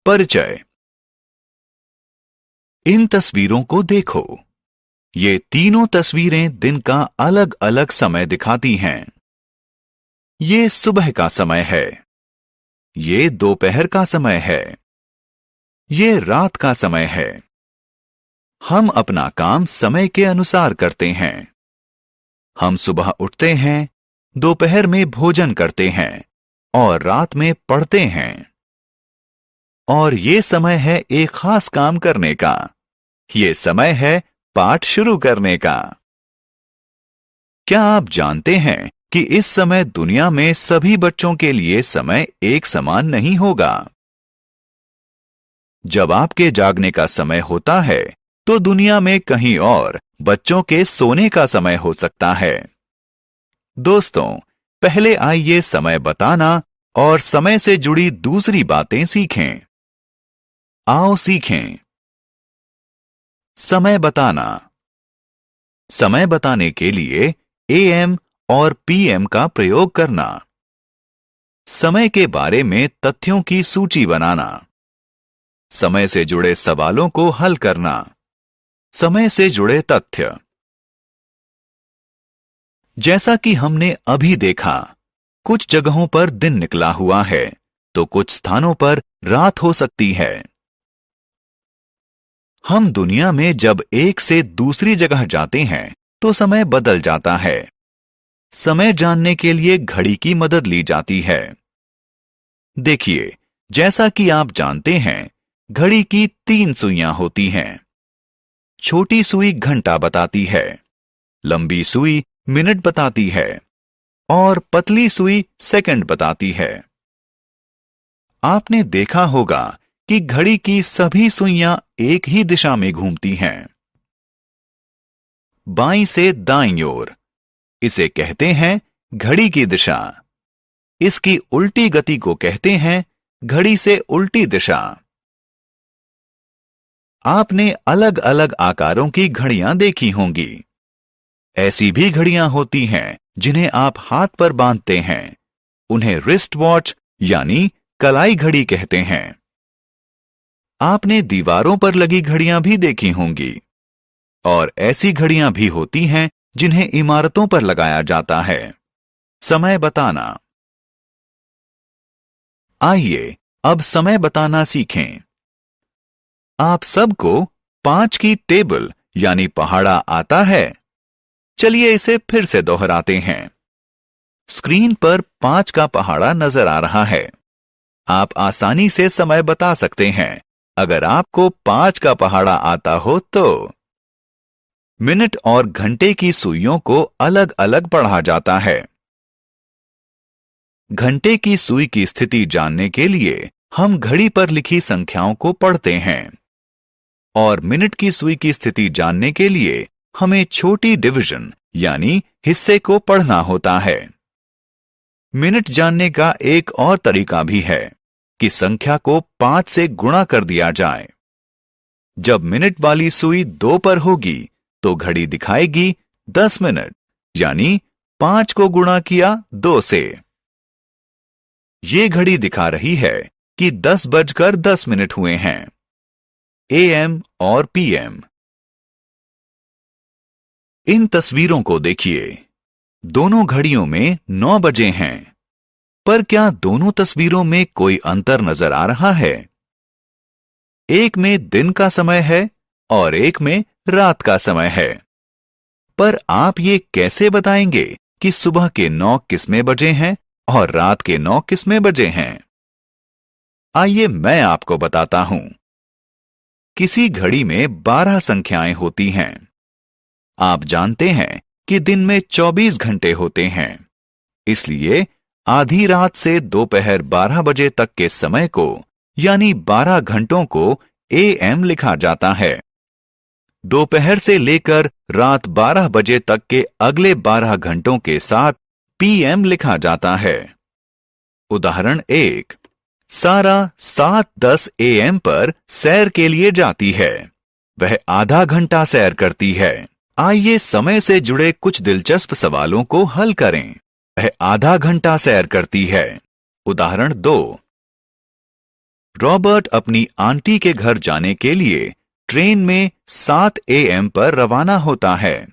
परिचय। इन तस्वीरों को देखो। ये तीनों तस्वीरें दिन का अलग अलग समय दिखाती हैं। ये सुबह का समय है, ये दोपहर का समय है, ये रात का समय है। हम अपना काम समय के अनुसार करते हैं। हम सुबह उठते हैं, दोपहर में भोजन करते हैं और रात में पढ़ते हैं। और ये समय है एक खास काम करने का। ये समय है पाठ शुरू करने का। क्या आप जानते हैं कि इस समय दुनिया में सभी बच्चों के लिए समय एक समान नहीं होगा? जब आपके जागने का समय होता है, तो दुनिया में कहीं और बच्चों के सोने का समय हो सकता है। दोस्तों, पहले आइए समय बताना और समय से जुड़ी दूसरी बातें सीखें। आओ सीखें। समय बताना। समय बताने के लिए एएम और पीएम का प्रयोग करना। समय के बारे में तथ्यों की सूची बनाना। समय से जुड़े सवालों को हल करना। समय से जुड़े तथ्य। जैसा कि हमने अभी देखा, कुछ जगहों पर दिन निकला हुआ है, तो कुछ स्थानों पर रात हो सकती है। हम दुनिया में जब एक से दूसरी जगह जाते हैं, तो समय बदल जाता है। समय जानने के लिए घड़ी की मदद ली जाती है। देखिए, जैसा कि आप जानते हैं, घड़ी की 3 सुइयां होती हैं। छोटी सुई घंटा बताती है, लंबी सुई मिनट बताती है और पतली सुई सेकंड बताती है। आपने देखा होगा कि घड़ी की सभी सुइयां एक ही दिशा में घूमती हैं। बाईं से दाईं ओर। इसे कहते हैं घड़ी की दिशा। इसकी उल्टी गति को कहते हैं घड़ी से उल्टी दिशा। आपने अलग अलग आकारों की घड़ियां देखी होंगी। ऐसी भी घड़ियां होती हैं जिन्हें आप हाथ पर बांधते हैं। उन्हें रिस्ट वॉच यानी कलाई घड़ी कहते हैं। आपने दीवारों पर लगी घड़ियां भी देखी होंगी। और ऐसी घड़ियां भी होती हैं जिन्हें इमारतों पर लगाया जाता है। समय बताना। आइए अब समय बताना सीखें। आप सबको 5 की टेबल यानी पहाड़ा आता है? चलिए इसे फिर से दोहराते हैं। स्क्रीन पर 5 का पहाड़ा नजर आ रहा है। आप आसानी से समय बता सकते हैं अगर आपको 5 का पहाड़ा आता हो तो। मिनट और घंटे की सुइयों को अलग अलग पढ़ा जाता है। घंटे की सुई की स्थिति जानने के लिए हम घड़ी पर लिखी संख्याओं को पढ़ते हैं। और मिनट की सुई की स्थिति जानने के लिए हमें छोटी डिवीजन यानी हिस्से को पढ़ना होता है। मिनट जानने का एक और तरीका भी है कि संख्या को 5 से गुणा कर दिया जाए। जब मिनट वाली सुई 2 पर होगी तो घड़ी दिखाएगी 10 मिनट, यानी 5 को गुणा किया 2 से। ये घड़ी दिखा रही है कि 10:10 हुए हैं। एएम और पीएम। इन तस्वीरों को देखिए। दोनों घड़ियों में 9 बजे हैं। पर क्या दोनों तस्वीरों में कोई अंतर नजर आ रहा है? एक में दिन का समय है और एक में रात का समय है। पर आप ये कैसे बताएंगे कि सुबह के 9 किसमें बजे हैं और रात के 9 किसमें बजे हैं? आइए मैं आपको बताता हूं। किसी घड़ी में 12 संख्याएं होती हैं। आप जानते हैं कि दिन में 24 घंटे होते हैं। इसलिए आधी रात से दोपहर 12 बजे तक के समय को यानी 12 घंटों को एएम लिखा जाता है। दोपहर से लेकर रात 12 बजे तक के अगले 12 घंटों के साथ पीएम लिखा जाता है। उदाहरण 1। सारा 7:10 एएम पर सैर के लिए जाती है। वह आधा घंटा सैर करती है। आइए समय से जुड़े कुछ दिलचस्प सवालों को हल करें। वह आधा घंटा सैर करती है। उदाहरण 2। रॉबर्ट अपनी आंटी के घर जाने के लिए ट्रेन में 7 AM पर रवाना होता है।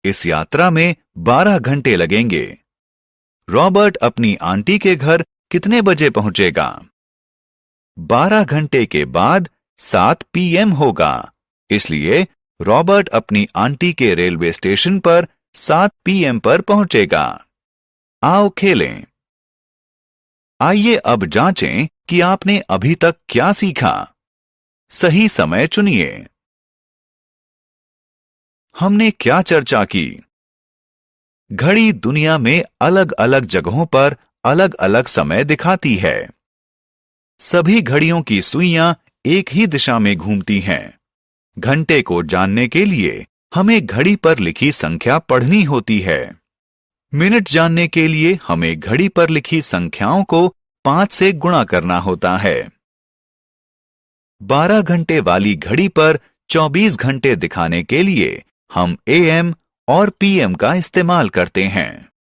इस यात्रा में 12 घंटे लगेंगे। रॉबर्ट अपनी आंटी के घर कितने बजे पहुंचेगा? 12 घंटे के बाद 7 PM होगा, इसलिए रॉबर्ट अपनी आंटी के रेलवे स्टेशन पर 7 PM पर पहुंचेगा। आओ खेलें। आइए अब जांचें कि आपने अभी तक क्या सीखा। सही समय चुनिए। हमने क्या चर्चा की? घड़ी दुनिया में अलग अलग जगहों पर अलग अलग समय दिखाती है। सभी घड़ियों की सुइयां एक ही दिशा में घूमती हैं। घंटे को जानने के लिए हमें घड़ी पर लिखी संख्या पढ़नी होती है। मिनट जानने के लिए हमें घड़ी पर लिखी संख्याओं को 5 से गुणा करना होता है। 12 घंटे वाली घड़ी पर 24 घंटे दिखाने के लिए हम AM और PM का इस्तेमाल करते हैं।